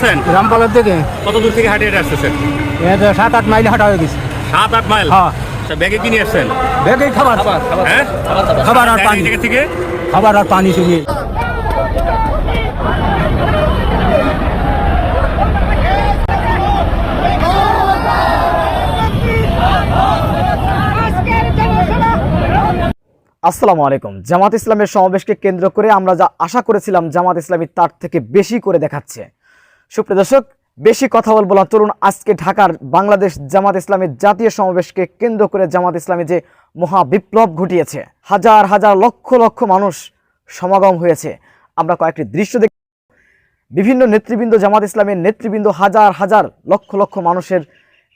আসছেন? রামপালের থেকে। কত দূর থেকে হাঁটে হেঁটে আসতেছেন? 7-8 মাইল হাঁটা হয়ে গেছে। 7-8 মাইল? হ্যাঁ। আচ্ছা, ব্যাগে কি নিয়ে আসছেন? ব্যাগে খাবার, হ্যাঁ, খাবার আর পানি। জায়গা থেকে খাবার আর পানি শুনিয়ে। আসসালামু আলাইকুম। জামাত ইসলামের সমাবেশকে কেন্দ্র করে আমরা যা আশা করেছিলাম জামাত ইসলামী তার থেকে বেশি করে দেখাচ্ছে। সুপ্রিয় দর্শক, বেশি কথা বলবো না, চলুন আজকে ঢাকার বাংলাদেশ জামাত ইসলামীর জাতীয় সমাবেশকে কেন্দ্র করে জামাত ইসলামী যে মহা বিপ্লব ঘটিয়েছে, হাজার হাজার লক্ষ লক্ষ মানুষ সমাগম হয়েছে। আমরা কয়েকটি দৃশ্য দেখি। বিভিন্ন নেতৃবৃন্দ, জামাত ইসলামের নেতৃবৃন্দ হাজার হাজার লক্ষ লক্ষ মানুষের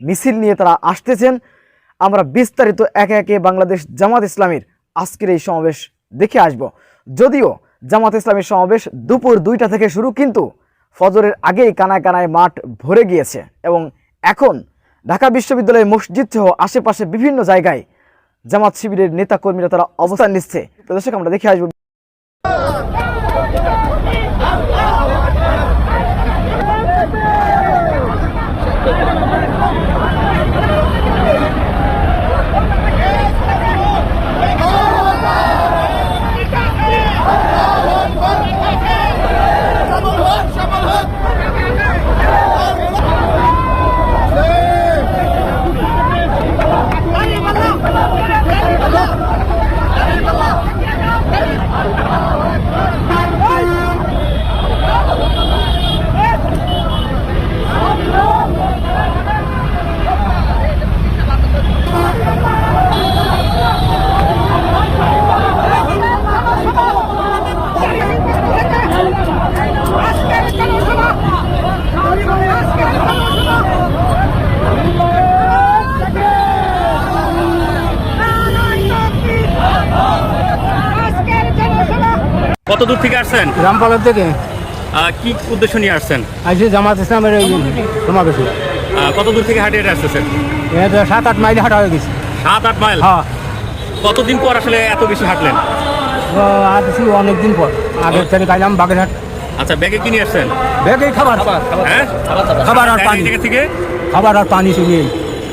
মিছিল নিয়ে তারা আসতেছেন। আমরা বিস্তারিত একে একে বাংলাদেশ জামাত ইসলামীর আজকের এই সমাবেশ দেখে আসব। যদিও জামাত ইসলামীর সমাবেশ দুপুর 2টা থেকে শুরু, কিন্তু ফজরের আগেই কানায় কানায় মাঠ ভরে গিয়েছে এবং এখন ঢাকা বিশ্ববিদ্যালয়ের মসজিদ সহ আশেপাশে বিভিন্ন জায়গায় জামাত শিবিরের নেতাকর্মীরা তারা অবস্থান নিচ্ছে। দর্শক, আমরা দেখে আসবো। কত দূর থেকে আসছেন? রামপালের থেকে। কি উদ্দেশ্য নিয়ে আসছেন? আজকে জামাত ইসলামের এই সমাবেশে। কত দূর থেকে হাঁটে হেঁটে আসতেছেন? 7-8 মাইল হাঁটা হয়ে গেছে। 7-8 মাইল? হ্যাঁ। কতদিন পর আসলে এত বেশি হাঁটলেন? আসছি অনেকদিন পর। আগের থেকে গাইলাম বাগেরহাট। আচ্ছা, ব্যাগে কি নিয়ে আসছেন? ব্যাগে খাবার, হ্যাঁ, খাবার আর পানি। জায়গা থেকে খাবার আর পানি শুনিয়ে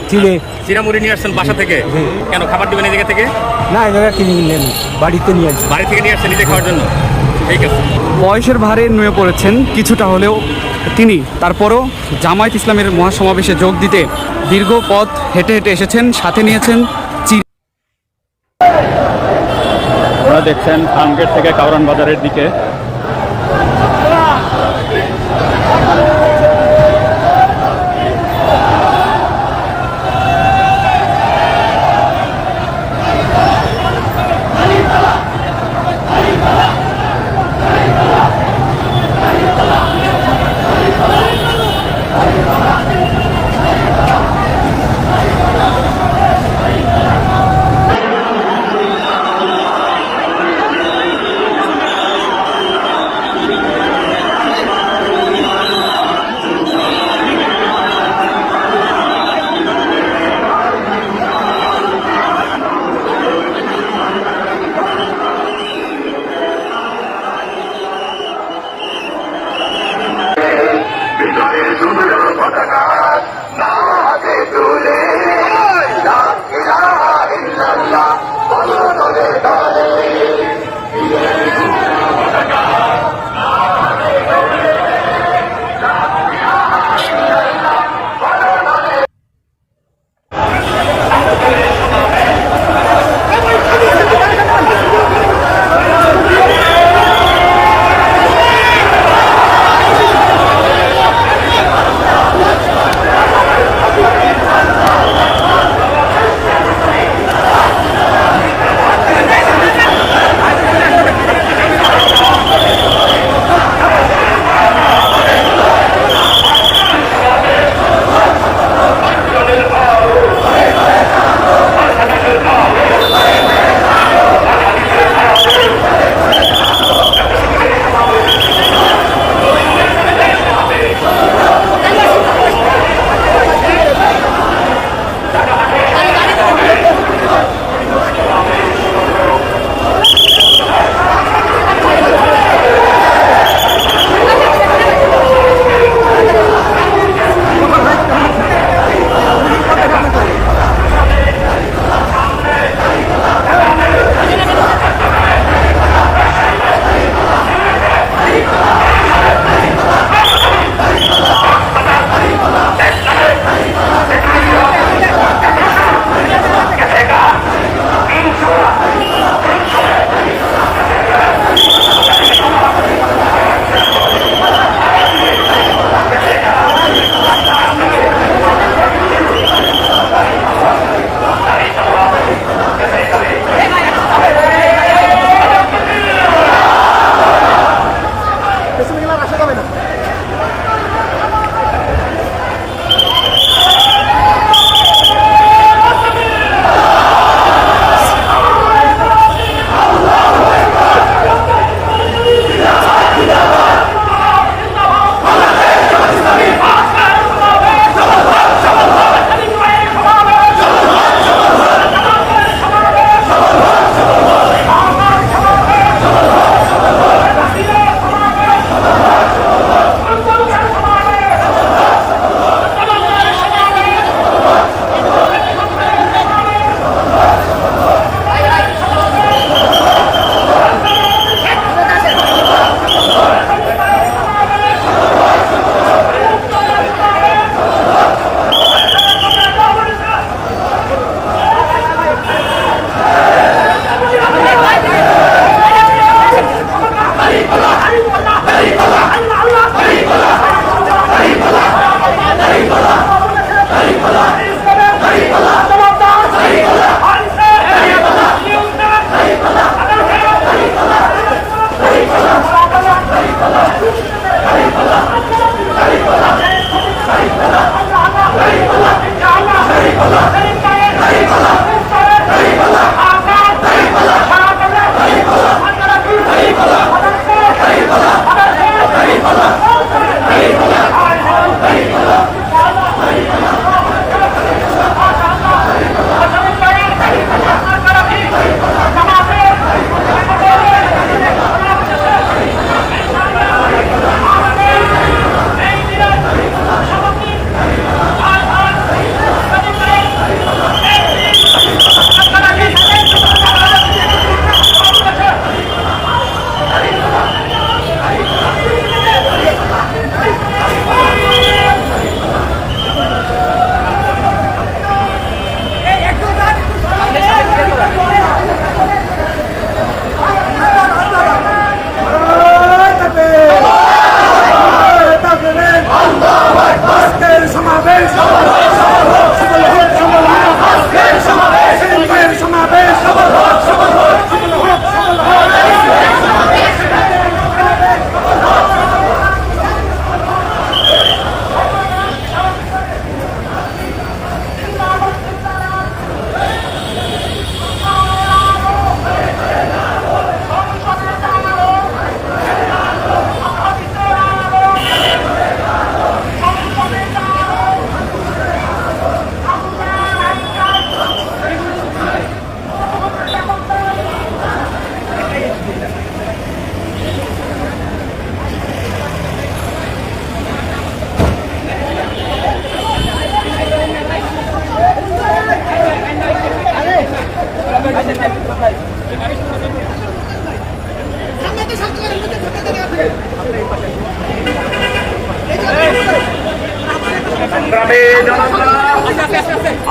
চিড়ে। চিরামুড়ি নিয়ে আসছেন বাসা থেকে? কেন, খাবার দিবেন এই জায়গা থেকে? না, এই জায়গায় কিনে নিলেন, বাড়িতে নিয়ে আসছি। বাড়ি থেকে নিয়ে আসছেন নিজে খাওয়ার জন্য? ঠিক আছে। বয়সের ভারে নুয়ে পড়েছেন কিছুটা হলেও তিনি, তারপরও জামায়াত ইসলামের মহাসমাবেশে যোগ দিতে দীর্ঘ পথ হেঁটে হেঁটে এসেছেন, সাথে নিয়েছেন আপনারা দেখছেন ফার্মগেট থেকে কাউরান বাজারের দিকে।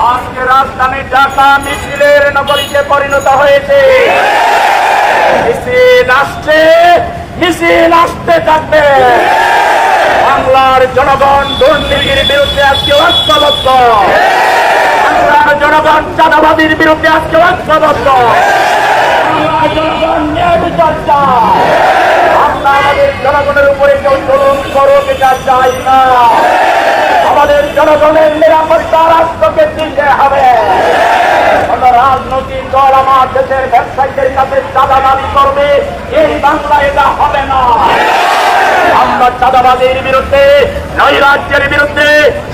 আজকে রাজধানী ঢাকা মিছিলের নগরীতে পরিণত হয়েছে। মিছিল আসতে থাকবে। বাংলার জনগণ দুর্নীতির বিরুদ্ধে আজকে ঐক্যবদ্ধ। বাংলার জনগণ চাঁদাবাদীর বিরুদ্ধে আজকে ঐক্যবদ্ধ। বাংলার জনগণ ন্যায় বিচার চায়। আমরা আমাদের জনগণের উপরে কেউ জুলুম করুক এটা চাই না। আমাদের জনগণের নিরাপত্তা রাষ্ট্রকে দিতে হবে। কোন রাজনৈতিক দল আমার দেশের ব্যবসায়ীদের কাছে চাঁদা দাবি করবে, এই বাংলা এটা হবে না। আমরা চাঁদাবাদের বিরুদ্ধে, নৈরাজ্যের বিরুদ্ধে,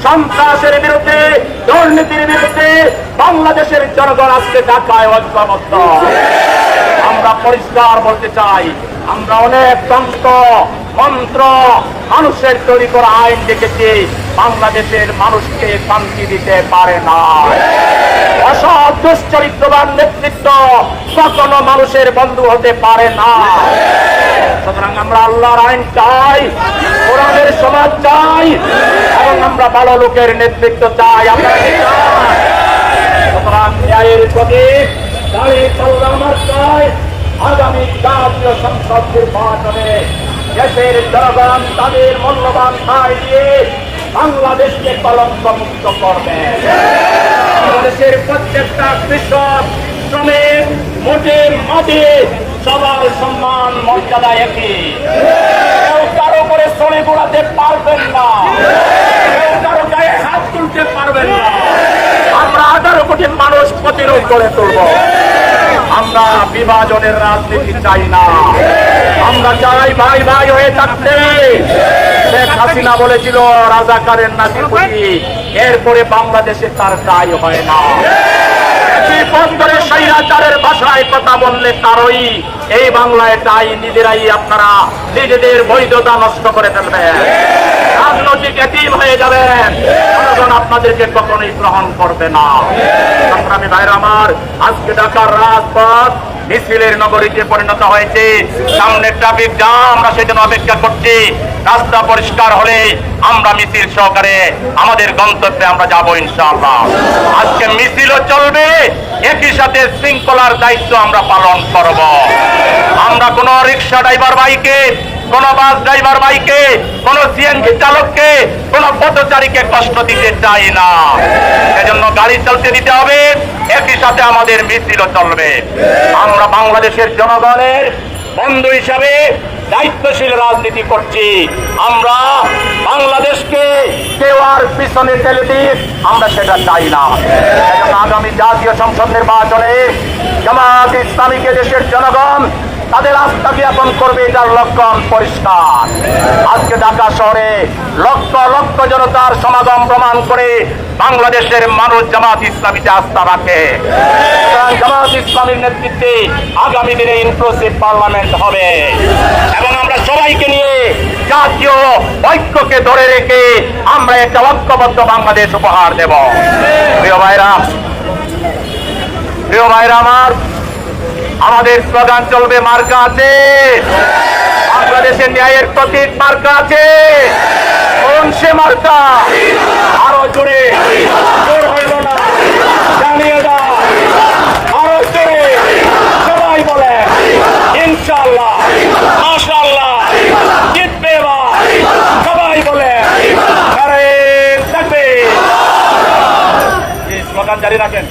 সন্ত্রাসের বিরুদ্ধে, দুর্নীতির বিরুদ্ধে বাংলাদেশের জনগণ আজকে ঢাকায় ঐক্যবদ্ধ। আমরা পরিষ্কার বলতে চাই, আমরা অনেক তন্ত্র মন্ত্র মানুষের তৈরি করা আইন দেখেছি, বাংলাদেশের মানুষকে শান্তি দিতে পারে না। অসৎ দুশ্চরিত্রবান নেতৃত্ব কখনো মানুষের বন্ধু হতে পারে না। সুতরাং আমরা আল্লাহর আইন চাই, কোরআনের সমাজ চাই, এবং আমরা ভালো লোকের নেতৃত্ব চাই। আপনারা কি চান? সুতরাং ন্যায়ের প্রতীক দাঁড়িয়ে পাল্লা আমার চাই। আগামী জাতীয় সংসদ নির্বাচনে দেশের জনগণ তাদের মূল্যবান ভাই দিয়ে বাংলাদেশকে কলঙ্ক মুক্ত করবে। দেশের প্রত্যেকটা কৃষক, শ্রমিক, মোটে মাটি সবার সম্মান মর্যাদা একই। কেউ কারো করে শ্রমিক উড়াতে পারবেন না, কেউ কারো গায়ে হাত তুলতে পারবেন না। আমরা 18 কোটি মানুষ প্রতিরোধ করে তুলব। আমরা বিভাজনের রাজনীতি চাই না। আমরা চাই ভাই ভাই হয়ে থাকতে। শেখ হাসিনা বলেছিল রাজাকারের নাতি পুতি, এরপরে বাংলাদেশে তার দায় হয় না। স্বৈরাচারের ভাষায় কথা বললে তারই এই বাংলায় তাই নিজেরাই আপনারা নিজেদের বৈধতা নষ্ট করে ফেলবেন, রাজনৈতিক এতিম হয়ে যাবেন। জনগণ আপনাদেরকে কখনোই গ্রহণ করবে না। সংগ্রামী ভাইরা আমার, আজকে ঢাকার রাজপথ মিছিলের নগরীতে পরিণত হয়েছে। সামনে ট্রাফিক জ্যাম, আমরা সেজন্য অপেক্ষা করছি। রাস্তা পরিষ্কার হলে আমরা মিছিল সহকারে আমাদের গন্তব্যে আমরা যাবো ইনশাআল্লাহ। আজকে মিছিলও চলবে, একই সাথে শৃঙ্খলার দায়িত্ব আমরা পালন করব। আমরা কোন রিক্সা ড্রাইভার ভাইকে, কোন বাস ড্রাইভার ভাইকে, কোন সিএনজি চালককে, কোন পথচারীকে কষ্ট দিতে চাই না। সেজন্য গাড়ি চলতে দিতে হবে, একই সাথে আমাদের মিছিলও চলবে। আমরা বাংলাদেশের জনগণের বন্ধু হিসাবে দায়িত্বশীল রাজনীতি করছি। আমরা বাংলাদেশকে কেউ আর পিছনে ঠেলে দিই, আমরা সেটা চাই না। আগামী জাতীয় সংসদ নির্বাচনে জামাত ইসলামীকে দেশের জনগণ তাদের আস্থা জ্ঞাপন করবে, এটার লক্ষণ পরিষ্কার। আজকে ঢাকা শহরে লক্ষ লক্ষ জনতার সমাগম প্রমাণ করে বাংলাদেশের মানুষ জামাত ইসলামীতে আস্থা রাখে। জামাত ইসলামীর নেতৃত্বে আগামী দিনে ইনক্লুসিভ পার্লামেন্ট হবে এবং আমরা সবাইকে নিয়ে জাতীয় ঐক্যকে ধরে রেখে আমরা একটা ঐক্যবদ্ধ বাংলাদেশ উপহার দেব। প্রিয় ভাইরা আমার, আমাদের স্লোগান চলবে মার্কা আছে, বাংলাদেশের ন্যায়ের প্রতীক মার্কা আছে। কোন সে মার্কা? আরো জোরে, জোর হইল না, জানিয়ে দাও, আরো জোরে সবাই বলে ইনশাআল্লাহ, মাশাআল্লাহ, জিতবে এবার। সবাই বলে থাকবে। এই স্লোগান জারি রাখেন।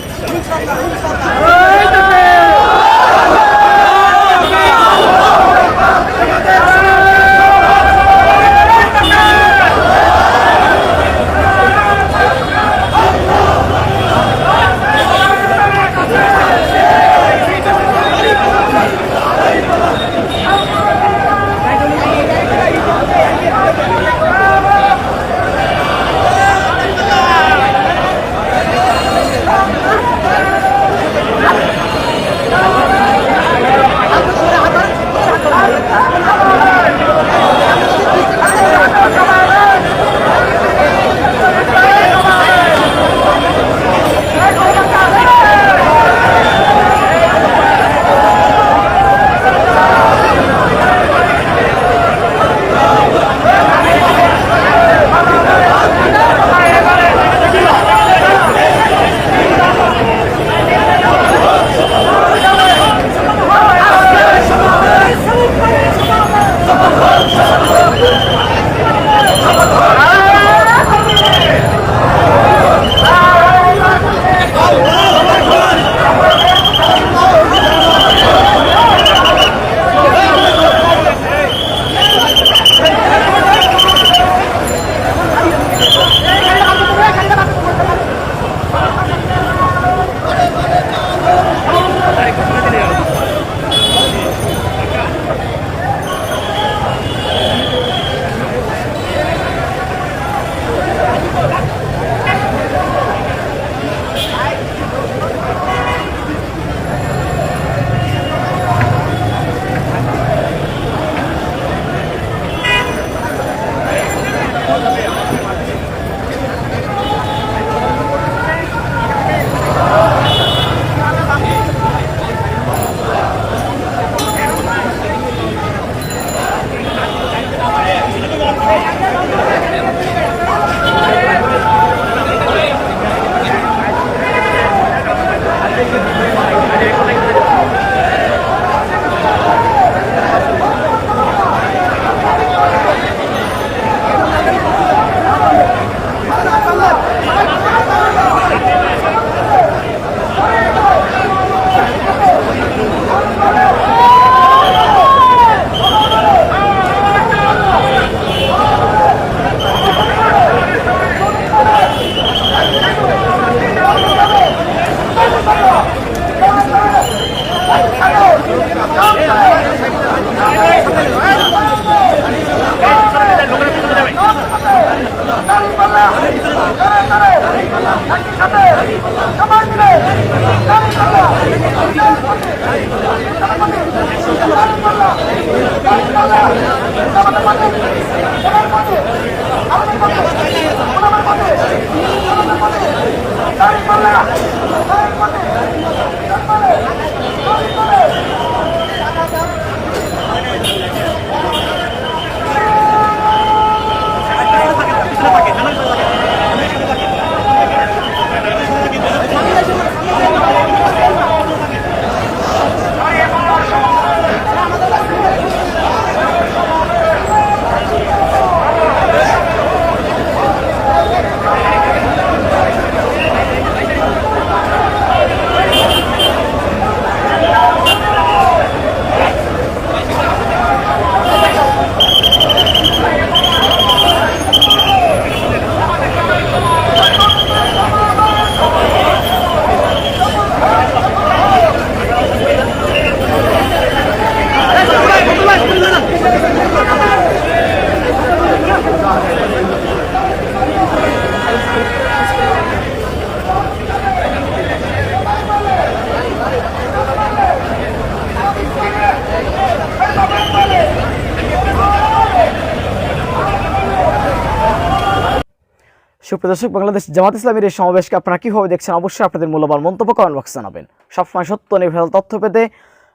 সুপ্রিয় দর্শক, বাংলাদেশ জামাত ইসলামীর এই সমাবেশকে আপনারা কিভাবে দেখছেন অবশ্যই আপনাদের মূল্যবান মন্তব্য কমেন্ট বক্সে জানাবেন। সবসময় সত্য নির্ভেজাল তথ্য পেতে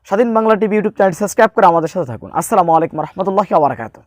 স্বাধীন Bangla TV YouTube channel subscribe করে আমাদের সাথে থাকুন। আসসালামু আলাইকুম রহমতুল্লাহি ওয়া বারাকাতুহু।